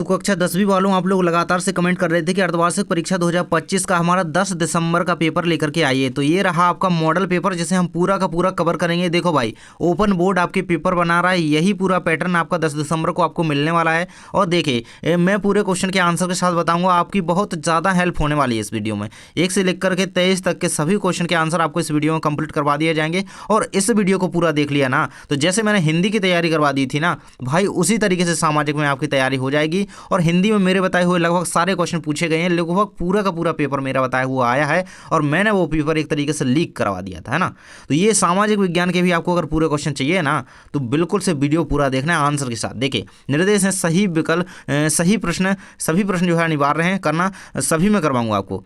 तो कक्षा 10वीं वालों आप लोग लगातार से कमेंट कर रहे थे कि अर्धवार्षिक परीक्षा 2025 का हमारा 10 दिसंबर का पेपर लेकर के आइए। तो ये रहा आपका मॉडल पेपर जिसे हम पूरा का पूरा कवर करेंगे। देखो भाई, ओपन बोर्ड आपके पेपर बना रहा है, यही पूरा पैटर्न आपका 10 दिसंबर को आपको मिलने वाला है। और देखिए मैं पूरे क्वेश्चन के आंसर के साथ बताऊंगा, आपकी बहुत ज़्यादा हेल्प होने वाली है इस वीडियो में। 1 से लेकर के 23 तक के सभी क्वेश्चन के आंसर आपको इस वीडियो में कंप्लीट करवा दिए जाएंगे। और इस वीडियो को पूरा देख लिया ना, तो जैसे मैंने हिंदी की तैयारी करवा दी थी ना भाई, उसी तरीके से सामाजिक में आपकी तैयारी हो जाएगी। और हिंदी में मेरे बताए हुए लगभग सारे क्वेश्चन पूछे गए हैं, लगभग पूरा का पूरा पेपर मेरा बताया हुआ आया है और मैंने वो पेपर एक तरीके से लीक करवा दिया था, है ना। तो ये सामाजिक विज्ञान के भी आपको अगर पूरे क्वेश्चन चाहिए ना, तो बिल्कुल से वीडियो पूरा देखना है आंसर के साथ। देखिए निर्देश है, सही विकल्प, सही प्रश्न, सभी प्रश्न जो है अनिवार्य हैं करना, सभी में करवाऊंगा आपको।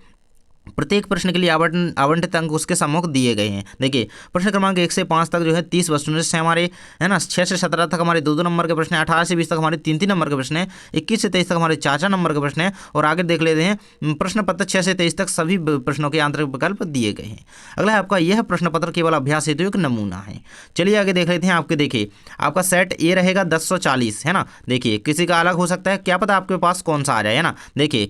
प्रत्येक प्रश्न के लिए आवंटित अंक उसके सम्मुख दिए गए हैं। देखिए प्रश्न क्रमांक 1 से 5 तक जो है 30 प्रश्न से हमारे, है ना। 6 से 17 तक हमारे 2-2 नंबर के प्रश्न हैं। 18 से 20 तक हमारे 3-3 नंबर के प्रश्न हैं। 21 से 23 तक हमारे 4-4 नंबर के प्रश्न हैं। और आगे देख लेते हैं प्रश्न पत्र 6 से 23 तक सभी प्रश्नों के आंतरिक विकल्प दिए गए हैं। अगला है आपका, यह प्रश्न पत्र केवल अभ्यास हेतु एक नमूना है। चलिए आगे देख लेते हैं। आपके देखिए आपका सेट ए रहेगा 1040, है ना। देखिए किसी का अलग हो सकता है, क्या पता आपके पास कौन सा आ जाए, है ना। देखिए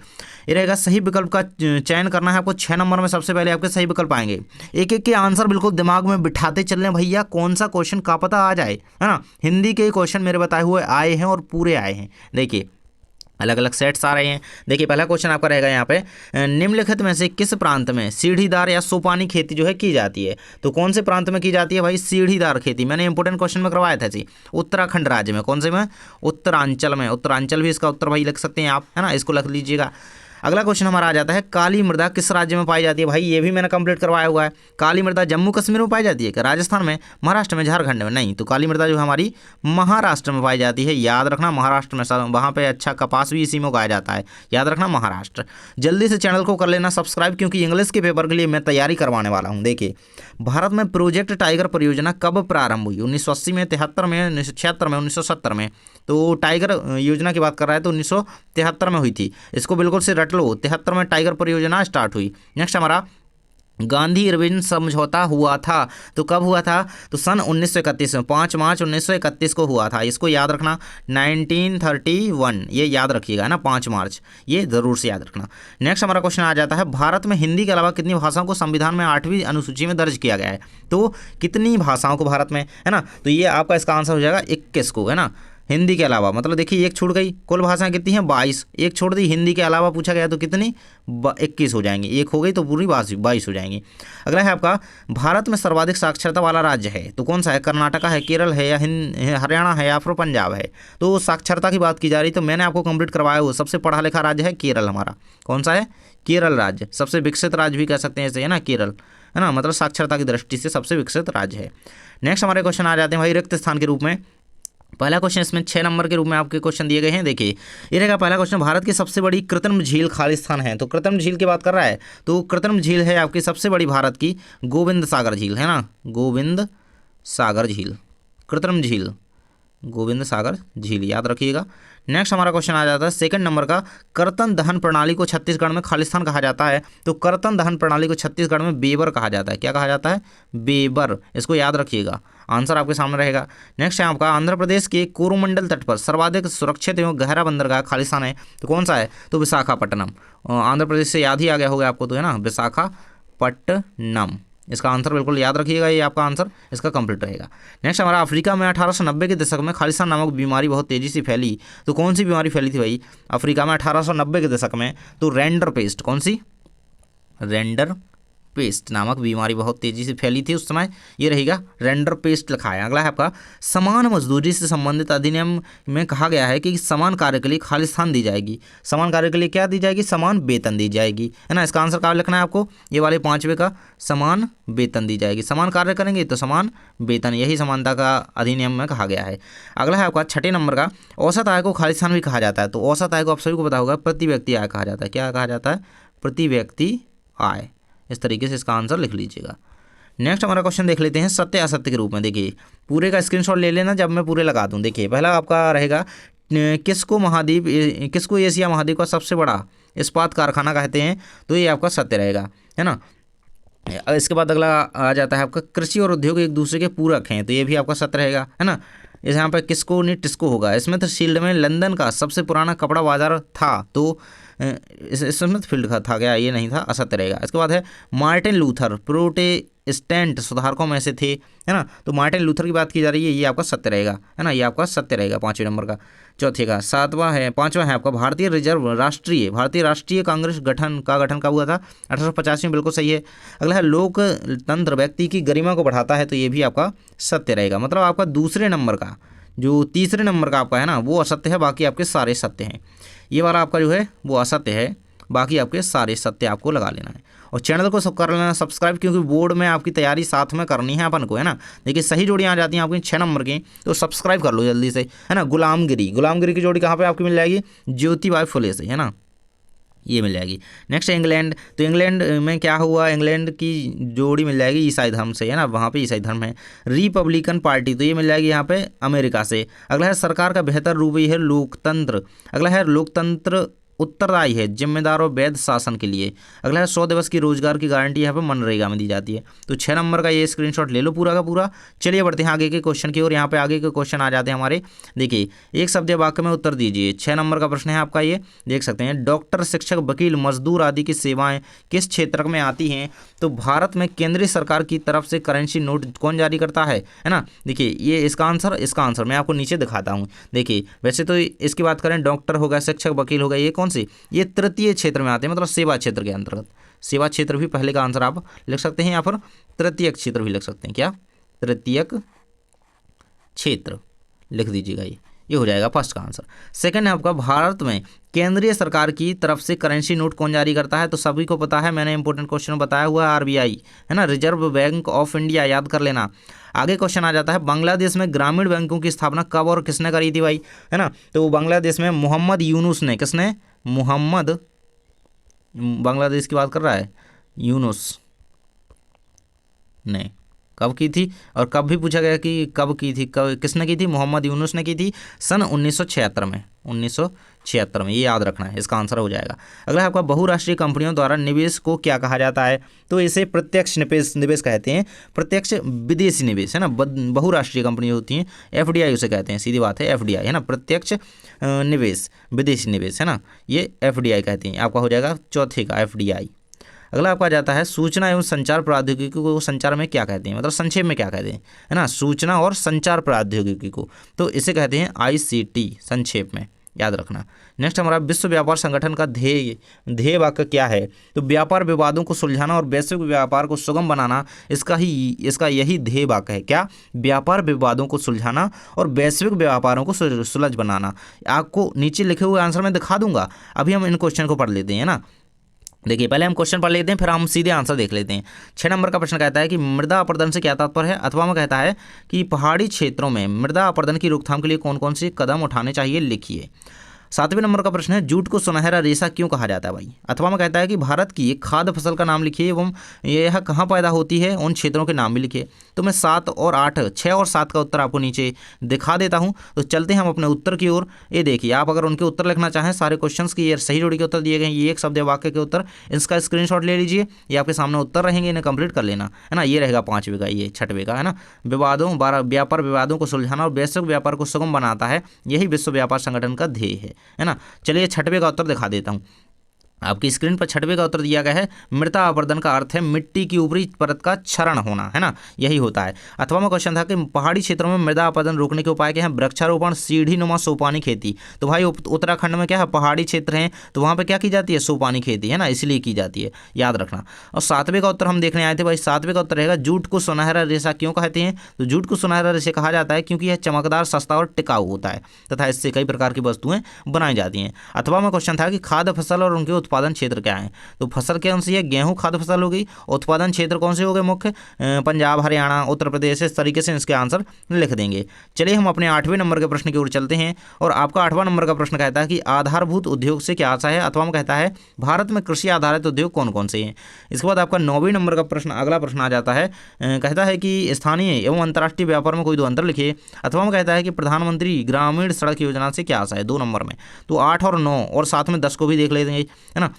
ये रहेगा, सही विकल्प का चयन करना है आपको। 6 नंबर में सबसे पहले आपके सही विकल्प आएंगे। एक एक के आंसर बिल्कुल दिमाग में बिठाते चल रहे भैया, कौन सा क्वेश्चन का पता आ जाए, है ना। हिंदी के क्वेश्चन मेरे बताए हुए आए हैं और पूरे आए हैं। देखिए अलग अलग सेट्स आ रहे हैं। देखिए पहला क्वेश्चन आपका रहेगा यहाँ पे, निम्नलिखित में से किस प्रांत में सीढ़ीदार या सोपानी खेती जो है की जाती है। तो कौन से प्रांत में की जाती है भाई सीढ़ीदार खेती? मैंने इंपोर्टेंट क्वेश्चन में करवाया था जी, उत्तराखंड राज्य में। कौन से में? उत्तरांचल में। उत्तरांचल भी इसका उत्तर भाई लिख सकते हैं आप, है ना, इसको लिख लीजिएगा। अगला क्वेश्चन हमारा आ जाता है, काली मृदा किस राज्य में पाई जाती है? भाई ये भी मैंने कंप्लीट करवाया हुआ है। काली मृदा जम्मू कश्मीर में पाई जाती है क्या? राजस्थान में, महाराष्ट्र में, झारखंड में? नहीं, तो काली मृदा जो है हमारी महाराष्ट्र में पाई जाती है। याद रखना महाराष्ट्र में, वहाँ पे अच्छा कपास भी इसी में उगाया जाता है। याद रखना महाराष्ट्र। जल्दी से चैनल को कर लेना सब्सक्राइब, क्योंकि इंग्लिश के पेपर के लिए मैं तैयारी करवाने वाला हूँ। देखिए भारत में प्रोजेक्ट टाइगर परियोजना कब प्रारंभ हुई? 1980 में, 73 में, 1976 में, 1970 में? तो टाइगर योजना की बात कर रहा है तो 1973 में हुई थी। इसको बिल्कुल से रट लो, 73 में टाइगर परियोजना स्टार्ट हुई। नेक्स्ट हमारा, गांधी इरविन समझौता हुआ था तो कब हुआ था? तो सन 1931 में, 5 मार्च 1931 को हुआ था। इसको याद रखना, 1931, ये याद रखिएगा ना, 5 मार्च, ये जरूर से याद रखना। नेक्स्ट हमारा क्वेश्चन आ जाता है, भारत में हिंदी के अलावा कितनी भाषाओं को संविधान में 8वीं अनुसूची में दर्ज किया गया है? तो कितनी भाषाओं को भारत में, है ना, तो ये आपका इसका आंसर हो जाएगा 21 को, है ना। हिंदी के अलावा मतलब देखिए एक छूट गई, कुल भाषाएं कितनी हैं? 22, एक छोड़ दी, हिंदी के अलावा पूछा गया तो कितनी? 21 हो जाएंगी। एक हो गई तो पूरी 22 हो जाएंगी। अगला है आपका, भारत में सर्वाधिक साक्षरता वाला राज्य है तो कौन सा है? कर्नाटका है, केरल है, या हरियाणा है, या फिर पंजाब है? तो साक्षरता की बात की जा रही तो मैंने आपको कंप्लीट करवाया हुआ, सबसे पढ़ा लिखा राज्य है केरल हमारा। कौन सा है? केरल राज्य। सबसे विकसित राज्य भी कह सकते हैं इसे, है ना, केरल, है ना, मतलब साक्षरता की दृष्टि से सबसे विकसित राज्य है। नेक्स्ट हमारे क्वेश्चन आ जाते हैं भाई रिक्त स्थान के रूप में। पहला क्वेश्चन इसमें 6 नंबर के रूप में आपके क्वेश्चन दिए गए हैं। देखिए ये रहेगा पहला क्वेश्चन, भारत की सबसे बड़ी कृत्रिम झील खालिस्तान है। तो कृत्रिम झील की बात कर रहा है तो कृत्रिम झील है आपकी सबसे बड़ी भारत की गोविंद सागर झील, है ना, गोविंद सागर झील, कृत्रिम झील गोविंद सागर झील, याद रखिएगा। नेक्स्ट हमारा क्वेश्चन आ जाता है सेकंड नंबर का, कर्तन दहन प्रणाली को छत्तीसगढ़ में खालिस्तान कहा जाता है। तो कर्तन दहन प्रणाली को छत्तीसगढ़ में बेबर कहा जाता है। क्या कहा जाता है? बेबर। इसको याद रखिएगा, आंसर आपके सामने रहेगा। नेक्स्ट है आपका, आंध्र प्रदेश के कोरोमंडल तट पर सर्वाधिक सुरक्षित एवं गहरा बंदरगाह खालिस्तान है। तो कौन सा है? तो विशाखापट्टनम। आंध्र प्रदेश से याद ही आ गया होगा आपको, तो है ना, विशाखापट्टनम। इसका आंसर बिल्कुल याद रखिएगा, ये आपका आंसर इसका कंप्लीट रहेगा। नेक्स्ट हमारा, अफ्रीका में 1890 के दशक में खालिस्तान नामक बीमारी बहुत तेजी से फैली। तो कौन सी बीमारी फैली थी भाई अफ्रीका में 1890 के दशक में? तो रेंडर पेस्ट। कौन सी? रेंडर पेस्ट नामक बीमारी बहुत तेजी से फैली थी उस समय, ये रहेगा रेंडर पेस्ट लिखा है। अगला है आपका, समान मजदूरी से संबंधित अधिनियम में कहा गया है कि समान कार्य के लिए खालिस्तान दी जाएगी। समान कार्य के लिए क्या दी जाएगी? समान वेतन दी जाएगी, है ना। इसका आंसर क्या लिखना है आपको? ये वाले 5वें का, समान वेतन दी जाएगी। समान कार्य करेंगे तो समान वेतन, यही समानता का अधिनियम में कहा गया है। अगला है आपका 6 नंबर का, औसत आय को खालिस्तान भी कहा जाता है। तो औसत आय को आप सभी को पता होगा प्रति व्यक्ति आय कहा जाता है। क्या कहा जाता है? प्रति व्यक्ति आय। इस तरीके से इसका आंसर लिख लीजिएगा। नेक्स्ट हमारा क्वेश्चन देख लेते हैं सत्य असत्य के रूप में। देखिए पूरे का स्क्रीनशॉट ले लेना जब मैं पूरे लगा दूं। देखिए पहला आपका रहेगा, किसको एशिया महाद्वीप का सबसे बड़ा इस्पात कारखाना कहते हैं? तो ये आपका सत्य रहेगा, है ना। इसके बाद अगला आ जाता है आपका, कृषि और उद्योग एक दूसरे के पूरक हैं। तो ये भी आपका सत्य रहेगा, है ना। इस यहाँ पे किसको नहीं टिस्को होगा। स्मिथ फील्ड में लंदन का सबसे पुराना कपड़ा बाजार था, तो स्मिथ फील्ड का था क्या, ये नहीं था, असत्य रहेगा। इसके बाद है मार्टिन लूथर प्रोटेस्टेंट सुधारकों में से थे, है ना, तो मार्टिन लूथर की बात की जा रही है, ये आपका सत्य रहेगा, है ना, ये आपका सत्य रहेगा 5वें नंबर का। चौथे का 7वां है, 5वां है आपका भारतीय राष्ट्रीय कांग्रेस गठन कब हुआ था, 1885 में, बिल्कुल सही है। अगला है लोकतंत्र व्यक्ति की गरिमा को बढ़ाता है, तो ये भी आपका सत्य रहेगा। मतलब आपका दूसरे नंबर का जो तीसरे नंबर का आपका है ना वो असत्य है, बाकी आपके सारे सत्य हैं। ये वाला आपका जो है वो असत्य है, बाकी आपके सारे सत्य आपको लगा लेना है। और चैनल को सब कर लेना सब्सक्राइब, क्योंकि बोर्ड में आपकी तैयारी साथ में करनी है अपन को, है ना। देखिए सही जोड़ी आ जाती हैं आपकी 6 नंबर की, तो सब्सक्राइब कर लो जल्दी से, है ना। गुलामगिरी की जोड़ी कहाँ पे आपकी मिल जाएगी, ज्योतिबाई फुले से, है ना, ये मिल जाएगी। नेक्स्ट है इंग्लैंड, तो इंग्लैंड में क्या हुआ, इंग्लैंड की जोड़ी मिल जाएगी ईसाई धर्म से, है ना, वहाँ पे ईसाई धर्म है। रिपब्लिकन पार्टी, तो ये मिल जाएगी यहाँ पे अमेरिका से। अगला है सरकार का बेहतर रूप है लोकतंत्र। अगला है लोकतंत्र उत्तरदायी है जिम्मेदार और वैध शासन के लिए। अगला है 100 दिवस की रोजगार की गारंटी यहाँ पे मनरेगा में दी जाती है। तो 6 नंबर का ये स्क्रीनशॉट ले लो पूरा का पूरा। चलिए बढ़ते हैं आगे के क्वेश्चन की ओर। यहाँ पे आगे के क्वेश्चन आ जाते हैं हमारे। देखिए एक शब्द या वाक्य में उत्तर दीजिए। 6 नंबर का प्रश्न है आपका, ये देख सकते हैं। डॉक्टर, शिक्षक, वकील, मजदूर आदि की सेवाएं किस क्षेत्र में आती हैं। तो भारत में केंद्रीय सरकार की तरफ से करेंसी नोट कौन जारी करता है ना। देखिए ये इसका आंसर मैं आपको नीचे दिखाता हूँ। देखिए वैसे तो इसकी बात करें, डॉक्टर हो गया, शिक्षक, वकील हो गया, ये कौन सी, ये तृतीय क्षेत्र में आते हैं, मतलब सेवा क्षेत्र के अंतर्गत। सेवा क्षेत्र भी पहले का आंसर आप लिख सकते हैं, या फिर तृतीय क्षेत्र भी लिख सकते हैं। क्या, तृतीय क्षेत्र लिख दीजिएगा, ये हो जाएगा फर्स्ट का आंसर। सेकंड है आपका, भारत में केंद्रीय सरकार की तरफ से करेंसी नोट कौन जारी करता है। तो सभी को पता है, मैंने इंपॉर्टेंट क्वेश्चन बताया हुआ है, आरबीआई, है ना, रिजर्व बैंक ऑफ इंडिया, याद कर लेना। आगे क्वेश्चन आ जाता है, बांग्लादेश में ग्रामीण बैंकों की स्थापना कब और किसने करी थी भाई, है ना। तो बांग्लादेश में मोहम्मद यूनुस ने, किसने, मोहम्मद, बांग्लादेश की बात कर रहा है, यूनुस ने कब की थी, और कब भी पूछा गया कि कब की थी, कब किसने की थी, मोहम्मद यूनुस ने की थी सन 1976 में, 1976 में, ये याद रखना है, इसका आंसर हो जाएगा। अगला आपका, बहुराष्ट्रीय कंपनियों द्वारा निवेश को क्या कहा जाता है। तो इसे प्रत्यक्ष निवेश कहते हैं, प्रत्यक्ष विदेशी निवेश, है ना। बहुराष्ट्रीय कंपनी होती हैं, एफडीआई उसे कहते हैं, सीधी बात है, एफडीआई, है ना, प्रत्यक्ष निवेश, विदेशी निवेश, है ना, ये एफडीआई कहते हैं। आपका हो जाएगा चौथे का एफडीआई। अगला आपका जाता है, सूचना एवं संचार प्रौद्योगिकी को संचार में क्या कहते हैं, मतलब संक्षेप में क्या कहते हैं, है ना, सूचना और संचार प्रौद्योगिकी को, तो इसे कहते हैं आईसीटी, संक्षेप में, याद रखना। नेक्स्ट हमारा, विश्व व्यापार संगठन का ध्येय वाक्य क्या है। तो व्यापार विवादों को सुलझाना और वैश्विक व्यापार को सुगम बनाना, इसका यही ध्येय वाक्य है। क्या, व्यापार विवादों को सुलझाना और वैश्विक व्यापारों को सुलझ बनाना। आपको नीचे लिखे हुए आंसर में दिखा दूंगा, अभी हम इन क्वेश्चन को पढ़ लेते हैं ना। देखिए पहले हम क्वेश्चन पढ़ लेते हैं, फिर हम सीधे आंसर देख लेते हैं। 6 नंबर का प्रश्न कहता है कि मृदा अपरदन से क्या तात्पर्य है, अथवा में कहता है कि पहाड़ी क्षेत्रों में मृदा अपरदन की रोकथाम के लिए कौन कौन से कदम उठाने चाहिए, लिखिए। 7वें नंबर का प्रश्न है, जूट को सुनहरा रेशा क्यों कहा जाता है भाई। अथवा में कहता है कि भारत की एक खाद्य फसल का नाम लिखिए एवं यह कहाँ पैदा होती है, उन क्षेत्रों के नाम भी लिखिए। तो मैं 7 और 8, 6 और 7 का उत्तर आपको नीचे दिखा देता हूँ। तो चलते हैं हम अपने उत्तर की ओर। ये देखिए, आप अगर उनके उत्तर लिखना चाहें, सारे क्वेश्चंस की ये सही जोड़ी के उत्तर दिए गए, ये एक शब्द या वाक्य के उत्तर, इसका स्क्रीनशॉट ले लीजिए, ये आपके सामने उत्तर रहेंगे, इन्हें कंप्लीट कर लेना, है ना। ये रहेगा 5वें का, ये 6वें का, है ना। व्यापार विवादों को सुलझाना और वैश्विक व्यापार को सुगम बनाता है, यही विश्व व्यापार संगठन का ध्येय है ना। चलिए 6वें का उत्तर दिखा देता हूं आपकी स्क्रीन पर। 6वें का उत्तर दिया गया है, मृदा अपरदन का अर्थ है मिट्टी की ऊपरी परत का क्षरण होना, है ना, यही होता है। अथवा में क्वेश्चन था कि पहाड़ी क्षेत्रों में मृदा अपरदन रोकने के उपाय क्या हैं, वृक्षारोपण, सीढ़ी नुमा सोपानी खेती। तो भाई उत्तराखंड में क्या है, पहाड़ी क्षेत्र है, तो वहाँ पे क्या की जाती है, सोपानी खेती, है ना, इसलिए की जाती है, याद रखना। और 7वें का उत्तर हम देखने आए थे भाई, 7वें का उत्तर रहेगा, जूट को सुनहरा रेशा क्यों कहते हैं। तो जूट को सुनहरा रेशा कहा जाता है क्योंकि यह चमकदार, सस्ता और टिकाऊ होता है तथा इससे कई प्रकार की वस्तुएं बनाई जाती हैं। अथवा में क्वेश्चन था कि खाद्य फसल और उनके उत्पादन क्षेत्र क्या है। तो फसल कौन सी है, गेहूं खाद्य फसल हो गई। उत्पादन क्षेत्र कौन से हो गए, मुख्य पंजाब, हरियाणा, उत्तर प्रदेश। इस तरीके से इसके आंसर लिख देंगे। चलिए हम अपने 8वें नंबर के प्रश्न की ओर चलते हैं। और आपका 8वां नंबर का प्रश्न कहता है कि आधारभूत उद्योग से क्या आशा है। अथवा में कहता है भारत में कृषि आधारित उद्योग कौन कौन से हैं। इसके बाद आपका 9वें नंबर का प्रश्न, अगला प्रश्न आ जाता है, कहता है कि स्थानीय एवं अंतर्राष्ट्रीय व्यापार में कोई दो अंतर लिखिए। अथवा में कहता है कि प्रधानमंत्री ग्रामीण सड़क योजना से क्या आशा है, 2 नंबर में। तो 8 और 9 और साथ में 10 को भी देख लेंगे, है ना।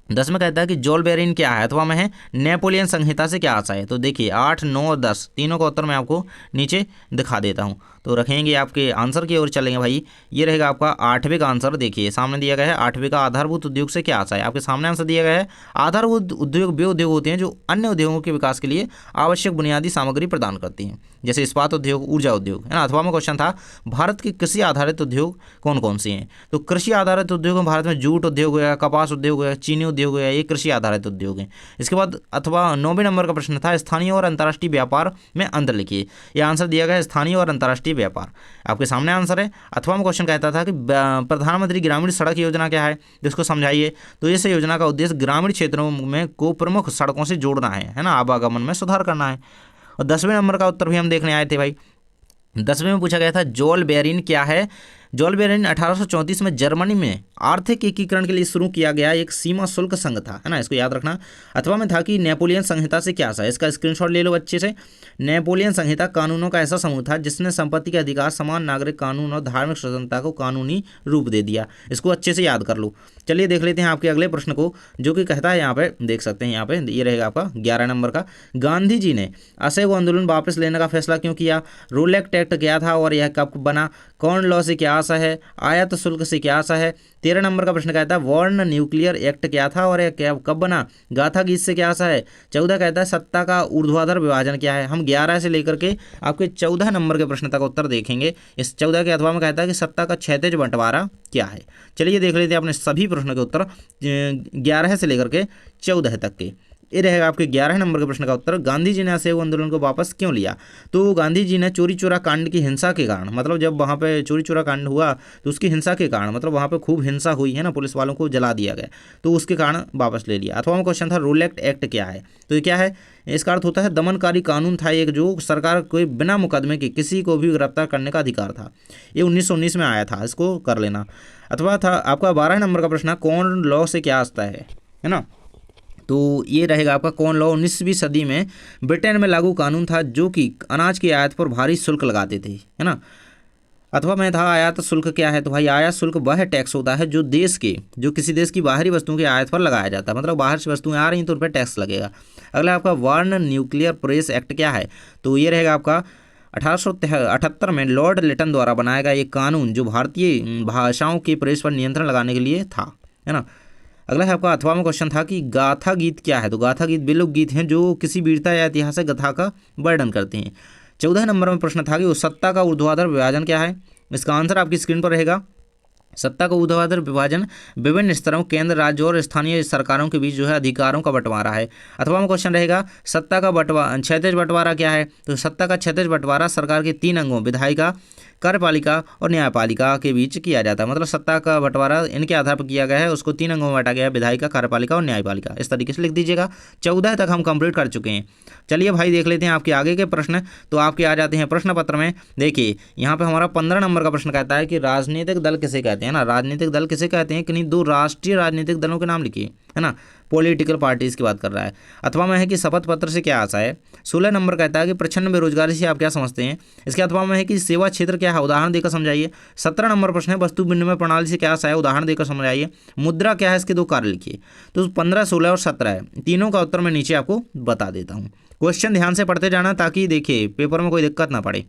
10 में कहता है कि जोल बेरिन क्या है अथवा में है नेपोलियन संहिता से क्या आशय है। तो देखिए 8, 9 और 10 तीनों का उत्तर मैं आपको नीचे दिखा देता हूँ। तो रखेंगे आपके आंसर की ओर चलेंगे भाई। ये रहेगा आपका 8वें का आंसर। देखिए सामने दिया गया है 8वें का आधारभूत उद्योग से क्या आशय है। आपके सामने आंसर दिया गया है आधारभूत उद्योग वे उद्योग होते हैं जो अन्य उद्योगों के विकास के लिए आवश्यक बुनियादी सामग्री प्रदान करती हैं, जैसे इस्पात उद्योग, ऊर्जा उद्योग, है ना। अथवा में क्वेश्चन था भारत के कृषि आधारित उद्योग कौन कौन से हैं। तो कृषि आधारित उद्योग में भारत में जूट उद्योग हो गया, कपास उद्योग हो गया, चीनी उद्योग हो गया, ये कृषि आधारित उद्योग हैं। इसके बाद अथवा 9वें नंबर का प्रश्न था स्थानीय और अंतर्राष्ट्रीय व्यापार में अंतर लिखिए। यह आंसर दिया गया है स्थानीय और अंतर्राष्ट्रीय व्यापार। आपके सामने आंसर है। अथवा में क्वेश्चन कहता था कि प्रधानमंत्री ग्रामीण सड़क योजना क्या है, जिसको समझाइए। तो इस योजना का उद्देश्य ग्रामीण क्षेत्रों में को प्रमुख सड़कों से जोड़ना है ना, आवागमन में सुधार करना है। और 10वें नंबर का उत्तर भी हम देखने आए थे भाई। 10वें में पूछा गया था जोल बेरिन क्या है। जोल बेरिन 1834 में जर्मनी में आर्थिक एकीकरण के लिए शुरू किया गया एक सीमा शुल्क संघ था, है ना, इसको याद रखना। अथवा में था कि नेपोलियन संहिता से क्या है, इसका स्क्रीनशॉट ले लो अच्छे से। नेपोलियन संहिता कानूनों का ऐसा समूह था जिसने संपत्ति के अधिकार, समान नागरिक कानून और धार्मिक स्वतंत्रता को कानूनी रूप दे दिया। इसको अच्छे से याद कर लो। चलिए देख लेते हैं आपके अगले प्रश्न को, जो कि कहता है यहाँ पे देख सकते हैं, यहाँ पे ये रहेगा आपका 11 नंबर का। गांधी जी ने असहयोग आंदोलन वापस लेने का फैसला क्यों किया। रोलेक्ट एक्ट क्या था और यह कब बना। कॉर्न लॉ से क्या आशा है। आयात शुल्क से क्या आशा है। 13 नंबर का प्रश्न कहता है वर्ण न्यूक्लियर एक्ट क्या था और यह कब बना। गाथा गीत से क्या आशा है। 14 कहता है सत्ता का ऊर्ध्वाधर विभाजन क्या है। हम 11 से लेकर के आपके 14 नंबर के प्रश्न तक उत्तर देखेंगे। इस 14 के अथवा में कहता है कि सत्ता का क्षैतिज बंटवारा क्या है। चलिए देख लेते हैं अपने सभी प्रश्नों के उत्तर 11 से लेकर के 14 तक के। ये रहेगा आपके 11 नंबर के प्रश्न का उत्तर। गांधी जी ने असहयोग आंदोलन को वापस क्यों लिया। तो गांधी जी ने चोरी चोरा कांड की हिंसा के कारण, मतलब जब वहाँ पे चोरी चोरा कांड हुआ तो उसकी हिंसा के कारण, मतलब वहाँ पे खूब हिंसा हुई है ना, पुलिस वालों को जला दिया गया, तो उसके कारण वापस ले लिया। अथवा में क्वेश्चन था रोलेक्ट एक्ट क्या है। तो ये क्या है, इसका अर्थ होता है दमनकारी कानून था एक, जो सरकार को बिना मुकदमे के किसी को भी गिरफ्तार करने का अधिकार था। ये 1919 में आया था, इसको कर लेना। अथवा था आपका 12 नंबर का प्रश्न कॉर्न लॉ से क्या आता है ना। तो ये रहेगा आपका कॉर्न लॉ 19वीं सदी में ब्रिटेन में लागू कानून था, जो कि अनाज की आयात पर भारी शुल्क लगाते थे, है ना। अथवा में था आयात शुल्क क्या है। तो भाई आयात शुल्क वह टैक्स होता है जो किसी देश की बाहरी वस्तुओं की आयात पर लगाया जाता है, मतलब बाहर से वस्तुएं आ रही हैं तो उन पर टैक्स लगेगा। अगला आपका वर्ण न्यूक्लियर प्रेस एक्ट क्या है। तो ये रहेगा आपका 1878 में लॉर्ड लिटन द्वारा बनाया गया एक कानून, जो भारतीय भाषाओं के प्रेस पर नियंत्रण लगाने के लिए था, है ना। अगला है आपका अथवा में क्वेश्चन था कि गाथा गीत क्या है। तो गाथा गीत वे लोक गीत हैं जो किसी वीरता या ऐतिहासिक गाथा का वर्णन करते हैं। 14 नंबर में प्रश्न था कि उस सत्ता का ऊर्ध्वाधर विभाजन क्या है। इसका आंसर आपकी स्क्रीन पर रहेगा। सत्ता का ऊर्ध्वाधर विभाजन विभिन्न स्तरों, केंद्र, राज्य और स्थानीय सरकारों के बीच जो है अधिकारों का बंटवारा है। अथवा में क्वेश्चन रहेगा सत्ता का क्षैतिज बंटवारा क्या है। तो सत्ता का क्षैतिज बंटवारा सरकार के 3 अंगों विधायिका, कार्यपालिका और न्यायपालिका के बीच किया जाता है, मतलब सत्ता का बंटवारा इनके आधार पर किया गया है, उसको 3 अंगों में बांटा गया है, विधायिका, कार्यपालिका और न्यायपालिका। इस तरीके से लिख दीजिएगा। 14 तक हम कंप्लीट कर चुके हैं। चलिए भाई देख लेते हैं आपके आगे के प्रश्न। तो आपके आ जाते हैं प्रश्न पत्र में। देखिए यहाँ पे हमारा 15 नंबर का प्रश्न कहता है कि राजनीतिक दल किसे कहते हैं ना। राजनीतिक दल किसे कहते हैं कि नहीं, 2 राष्ट्रीय राजनीतिक दलों के नाम लिखिए, है ना। पॉलिटिकल पार्टीज की बात कर रहा है। अथवा में है कि शपथ पत्र से क्या आशा है। 16 नंबर कहता है कि प्रच्छन्न बेरोजगारी से आप क्या समझते हैं। इसके अथवा में है कि सेवा क्षेत्र क्या है, उदाहरण देकर समझाइए। 17 नंबर प्रश्न है वस्तु विनिमय प्रणाली से क्या आशा है, उदाहरण देकर समझाइए। मुद्रा क्या है, इसके 2 कार्य लिखिए। तो 15, 16 और 17 है, तीनों का उत्तर मैं नीचे आपको बता देता हूँ। क्वेश्चन ध्यान से पढ़ते जाना ताकि देखिए पेपर में कोई दिक्कत ना पड़े।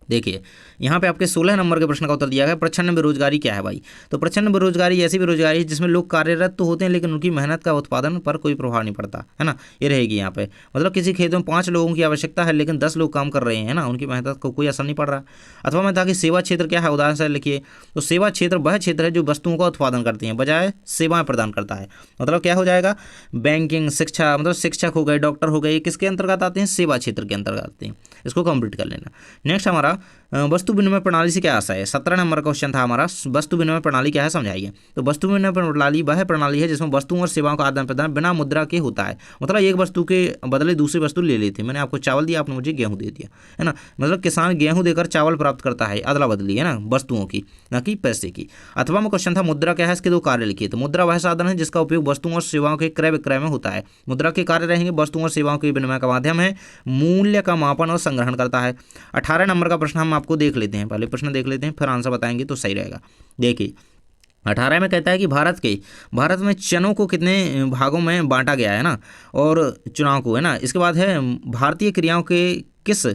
देखिए यहाँ पे आपके 16 नंबर के प्रश्न का उत्तर दिया गया प्रच्छन्न बेरोजगारी क्या है भाई। तो प्रच्छन्न बेरोजगारी ऐसी बेरोजगारी है जिसमें लोग कार्यरत तो होते हैं लेकिन उनकी मेहनत का उत्पादन पर कोई प्रभाव नहीं पड़ता, है ना। ये रहेगी यहाँ पे, मतलब किसी खेत में 5 लोगों की आवश्यकता है लेकिन 10 लोग काम कर रहे हैं ना, उनकी मेहनत को कोई असर नहीं पड़ रहा। अथवा मैं था कि सेवा क्षेत्र क्या है, उदाहरण से लिखिए। तो सेवा क्षेत्र वह क्षेत्र है जो वस्तुओं का उत्पादन करते हैं बजाय सेवाएं प्रदान करता है। मतलब क्या हो जाएगा, बैंकिंग, शिक्षा, मतलब शिक्षक हो गए, डॉक्टर हो गए, किसके अंतर्गत आते हैं, सेवा क्षेत्र के अंतर्गत आते हैं। इसको कंप्लीट कर लेना। नेक्स्ट हमारा वस्तु विनिमय प्रणाली से क्या आशा है। 17 नंबर क्वेश्चन था हमारा वस्तु विनिमय प्रणाली क्या है समझाइए। तो वस्तु विनिमय प्रणाली वह प्रणाली है जिसमें वस्तुओं और सेवाओं का आदान प्रदान बिना मुद्रा के होता है। मतलब एक वस्तु के बदले दूसरी वस्तु ले लेते हैं। मैंने आपको चावल दिया, आपने मुझे गेहूं दे दिया, है ना। मतलब किसान गेहूं देकर चावल प्राप्त करता है, अदला बदली, है ना, वस्तुओं की, न कि पैसे की। अथवा में क्वेश्चन था मुद्रा क्या है, इसके 2 कार्य लिखिए। तो मुद्रा वह साधन है जिसका उपयोग वस्तुओं और सेवाओं के क्रय विक्रय में होता है। मुद्रा के कार्य रहेंगे वस्तुओं और सेवाओं के विनिमय का माध्यम है, मूल्य का मापन और संग्रहण करता है। 18 नंबर का प्रश्न हम आपको देख लेते हैं, पहले प्रश्न देख लेते हैं फिर आंसर बताएंगे तो सही रहेगा। देखिए 18 में कहता है कि भारत में चनों को कितने भागों में बांटा गया है ना, और चुनाव को, है ना। इसके बाद है भारतीय क्रियाओं के किस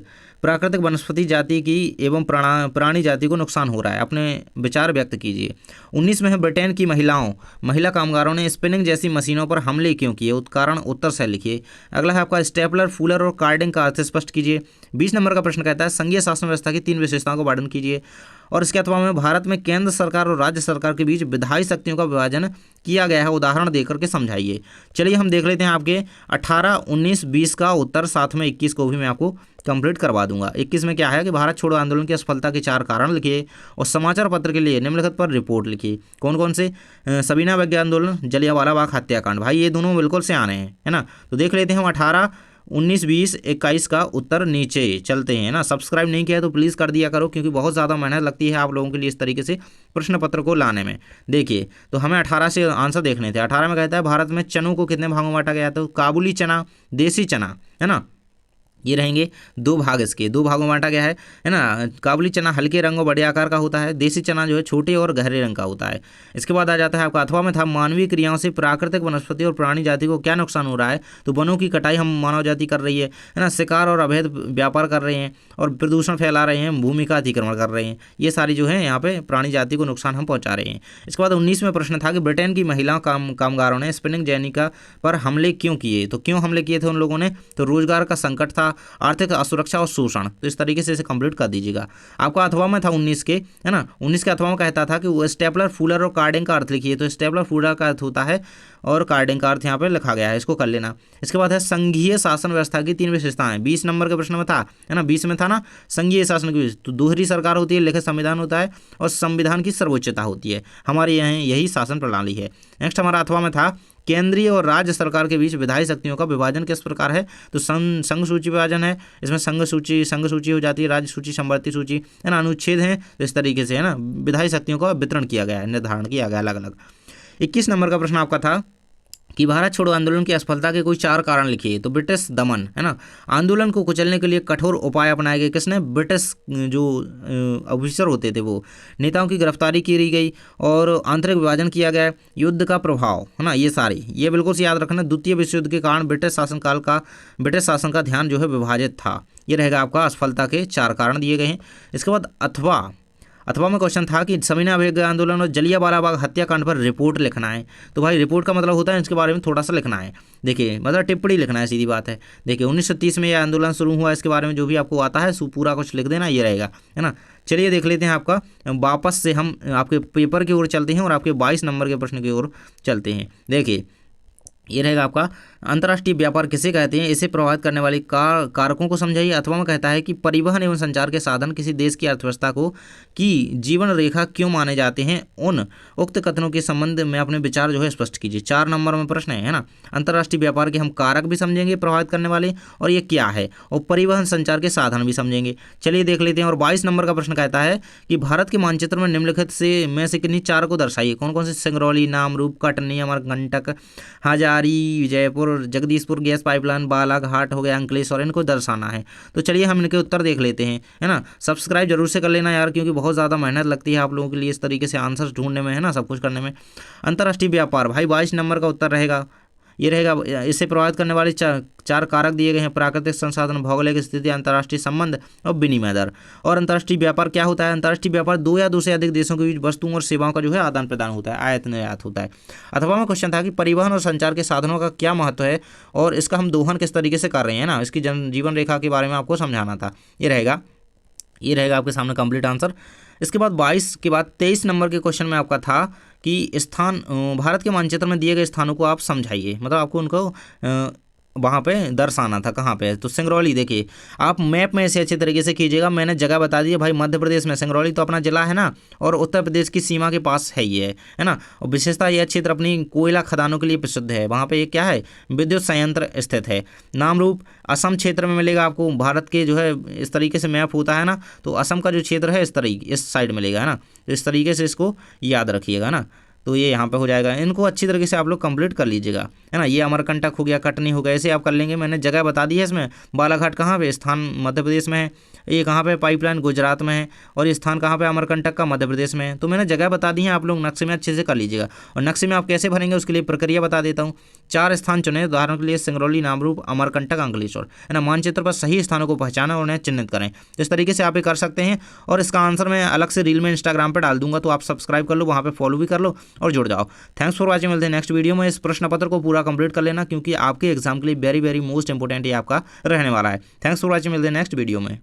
प्राकृतिक वनस्पति जाति की एवं प्राणी जाति को नुकसान हो रहा है, अपने विचार व्यक्त कीजिए। 19 में है ब्रिटेन की महिला कामगारों ने स्पिनिंग जैसी मशीनों पर हमले क्यों किए, कारण उत्तर से लिखिए। अगला है आपका स्टेपलर, फूलर और कार्डिंग का अर्थ स्पष्ट कीजिए। 20 नंबर का प्रश्न कहता है संघीय शासन व्यवस्था की 3 विशेषताओं को वर्णन कीजिए। और इसके अथवा में भारत में केंद्र सरकार और राज्य सरकार के बीच विधायी शक्तियों का विभाजन किया गया है, उदाहरण देकर के समझाइए। चलिए हम देख लेते हैं आपके 18, 19, 20 का उत्तर, साथ में 21 को भी मैं आपको कंप्लीट करवा दूंगा। 21 में क्या है कि भारत छोड़ो आंदोलन की असफलता के 4 कारण लिखिए और समाचार पत्र के लिए निम्नलिखित पर रिपोर्ट लिखिए। कौन कौन से? सबीना वैज्ञा आंदोलन, जलियांवाला बाग हत्याकांड। भाई ये दोनों बिल्कुल से आने हैं, है ना। तो देख लेते हैं हम 18, 19, 20, 21 का उत्तर नीचे चलते हैं ना। सब्सक्राइब नहीं किया तो प्लीज़ कर दिया करो, क्योंकि बहुत ज़्यादा मेहनत लगती है आप लोगों के लिए इस तरीके से प्रश्न पत्र को लाने में। देखिए तो हमें 18 से आंसर देखने थे। 18 में कहता है भारत में चनों को कितने भागों में बांटा गया, तो काबुली चना, देसी चना, है ना, ये रहेंगे 2 भाग, इसके 2 भागों में बांटा गया है ना। काबुली चना हल्के रंग और बड़े आकार का होता है, देसी चना जो है छोटे और गहरे रंग का होता है। इसके बाद आ जाता है आपका अथवा में था मानवीय क्रियाओं से प्राकृतिक वनस्पति और प्राणी जाति को क्या नुकसान हो रहा है, तो वनों की कटाई हम मानव जाति कर रही है ना, शिकार और अवैध व्यापार कर रहे हैं और प्रदूषण फैला रहे हैं, भूमि का अतिक्रमण कर रहे हैं, ये सारी जो है यहाँ पे प्राणी जाति को नुकसान हम पहुँचा रहे हैं। इसके बाद 19 में प्रश्न था कि ब्रिटेन की महिला कामगारों ने स्पिनिंग जेनिका पर हमले क्यों किए, तो क्यों हमले किए थे उन लोगों ने, तो रोजगार का संकट था, आर्थिक असुरक्षा और शोषण। तो इस तरीके से इसे कंप्लीट कर दीजिएगा। आपका अथवा में था 19 के, है ना। 19 के अथवा में कहता था कि वो स्टेपलर, फूलर और कार्डिंग का अर्थ लिखिए। तो स्टेपलर फूलर का अर्थ होता है और कार्डिंग का अर्थ यहाँ पे लिखा गया है, इसको कर लेना। इसके बाद है संघीय शासन व्यवस्था की 3 विशेषताएं। 20 नंबर के प्रश्न में था, है ना, 20 में था ना संघीय शासन की, तो दोहरी सरकार होती है, लिखित संविधान होता है और संविधान की सर्वोच्चता होती है। हमारे यहाँ यही शासन प्रणाली है। नेक्स्ट हमारा अथवा में था केंद्रीय और राज्य सरकार के बीच विधायी शक्तियों का विभाजन किस प्रकार है, तो संघ सूची विभाजन है, इसमें संघ सूची हो जाती है, राज्य सूची, समवर्ती सूची, है ना, अनुच्छेद है। तो इस तरीके से, है ना, विधायी शक्तियों का वितरण किया गया है, निर्धारण किया गया अलग अलग। 21 नंबर का प्रश्न आपका था कि भारत छोड़ो आंदोलन की असफलता के कोई 4 कारण लिखिए। तो ब्रिटिश दमन, है ना, आंदोलन को कुचलने के लिए कठोर उपाय अपनाए गए, किसने, ब्रिटिश जो ऑफिसर होते थे वो, नेताओं की गिरफ्तारी की गई और आंतरिक विभाजन किया गया, युद्ध का प्रभाव, है ना, ये सारे ये बिल्कुल से याद रखना। द्वितीय विश्व युद्ध के कारण ब्रिटिश शासन का ध्यान जो है विभाजित था। ये रहेगा आपका असफलता के 4 कारण दिए गए हैं। इसके बाद अथवा में क्वेश्चन था कि सबीना वैज्ञा आंदोलन और जलियांवाला बाग हत्याकांड पर रिपोर्ट लिखना है। तो भाई रिपोर्ट का मतलब होता है इसके बारे में थोड़ा सा लिखना है। देखिए मतलब टिप्पणी लिखना है, सीधी बात है। देखिए 1930 में यह आंदोलन शुरू हुआ, इसके बारे में जो भी आपको आता है पूरा कुछ लिख देना, ये रहेगा, है ना। चलिए देख लेते हैं आपका, वापस से हम आपके पेपर की ओर चलते हैं और आपके 22 नंबर के प्रश्न की ओर चलते हैं। देखिए ये रहेगा आपका अंतर्राष्ट्रीय व्यापार किसे कहते हैं, इसे प्रभावित करने वाले कारकों को समझाइए। अथवा में कहता है कि परिवहन एवं संचार के साधन किसी देश की अर्थव्यवस्था को की जीवन रेखा क्यों माने जाते हैं, उन उक्त कथनों के संबंध में अपने विचार जो है स्पष्ट कीजिए। 4 नंबर में प्रश्न है ना। अंतर्राष्ट्रीय व्यापार के हम कारक भी समझेंगे प्रभावित करने वाले, और ये क्या है, और परिवहन संचार के साधन भी समझेंगे। चलिए देख लेते हैं। और 22 नंबर का प्रश्न कहता है कि भारत के मानचित्र में निम्नलिखित में से किन्हीं 4 को दर्शाइए। कौन कौन से, सिंगरौली, नामरूप, कटनी, अमरकंटक, हजारी, विजयपुर, जगदीशपुर गैस पाइपलाइन, बालाघाट हो गया, अंकलेश्वर, इनको दर्शाना है। तो चलिए हम इनके उत्तर देख लेते हैं, है ना। सब्सक्राइब जरूर से कर लेना यार, क्योंकि बहुत ज़्यादा मेहनत लगती है आप लोगों के लिए इस तरीके से आंसर्स ढूंढने में, है ना, सब कुछ करने में। अंतर्राष्ट्रीय व्यापार भाई 22 नंबर का उत्तर रहेगा, ये रहेगा। इससे प्रभावित करने वाले 4 कारक दिए गए हैं, प्राकृतिक संसाधन, भौगोलिक स्थिति, अंतर्राष्ट्रीय संबंध और विनिमय दर। और अंतर्राष्ट्रीय व्यापार क्या होता है, अंतर्राष्ट्रीय व्यापार 2 या 2 से अधिक देशों के बीच वस्तुओं और सेवाओं का जो है आदान प्रदान होता है, आयात निर्यात होता है। अथवा में क्वेश्चन था कि परिवहन और संचार के साधनों का क्या महत्व है और इसका हम दोहन किस तरीके से कर रहे हैं ना, इसकी जीवन रेखा के बारे में आपको समझाना था। ये रहेगा आपके सामने कंप्लीट आंसर। इसके बाद 22 के बाद 23 नंबर के क्वेश्चन में आपका था कि भारत के मानचित्र में दिए गए स्थानों को आप समझाइए, मतलब आपको उनको वहाँ पे दर्शाना था, कहाँ पे है। तो सिंगरौली, देखिए आप मैप में ऐसे अच्छे तरीके से कीजिएगा, मैंने जगह बता दी है भाई, मध्य प्रदेश में सिंगरौली तो अपना जिला है ना, और उत्तर प्रदेश की सीमा के पास है ये, है ना। और विशेषता यह क्षेत्र अपनी कोयला खदानों के लिए प्रसिद्ध है, वहाँ पे ये क्या है, विद्युत संयंत्र स्थित है। नामरूप असम क्षेत्र में मिलेगा आपको, भारत के जो है इस तरीके से मैप होता है ना, तो असम का जो क्षेत्र है इस साइड मिलेगा, है ना। तो इस तरीके से इसको याद रखिएगा ना, तो ये यहाँ पे हो जाएगा। इनको अच्छी तरीके से आप लोग कंप्लीट कर लीजिएगा। है ना। ये अमरकंटक हो गया, कटनी हो गया, ऐसे आप कर लेंगे। मैंने जगह बता दी है इसमें। बालाघाट कहाँ पे, स्थान मध्य प्रदेश में है। ये कहाँ पे, पाइपलाइन गुजरात में है। और ये स्थान कहाँ पे, अमरकंटक का मध्य प्रदेश में है। तो मैंने जगह बता दी है, आप लोग नक्शे में अच्छे से कर लीजिएगा। और नक्शे में आप कैसे भरेंगे उसके लिए प्रक्रिया बता देता हूँ। 4 स्थान चुने, उदाहरण के लिए सिंगरौली, नामरूप, अमरकंटक, अंकलेश्वर, है ना। मानचित्र पर सही स्थानों को पहचाना और उन्हें चिन्हित करें। इस तरीके से आप ये कर सकते हैं। और इसका आंसर मैं अलग से रील में इंस्टाग्राम पर डाल दूंगा, तो आप सब्सक्राइब कर लो, वहाँ पे फॉलो भी कर लो और जुड़ जाओ। Thanks for watching. मिलते हैं नेक्स्ट वीडियो में। इस प्रश्न पत्र को पूरा कंप्लीट कर लेना, क्योंकि आपके एग्जाम के लिए वेरी वेरी मोस्ट इंपोर्टेंट ये आपका रहने वाला है। Thanks for watching. मिलते हैं नेक्स्ट वीडियो में।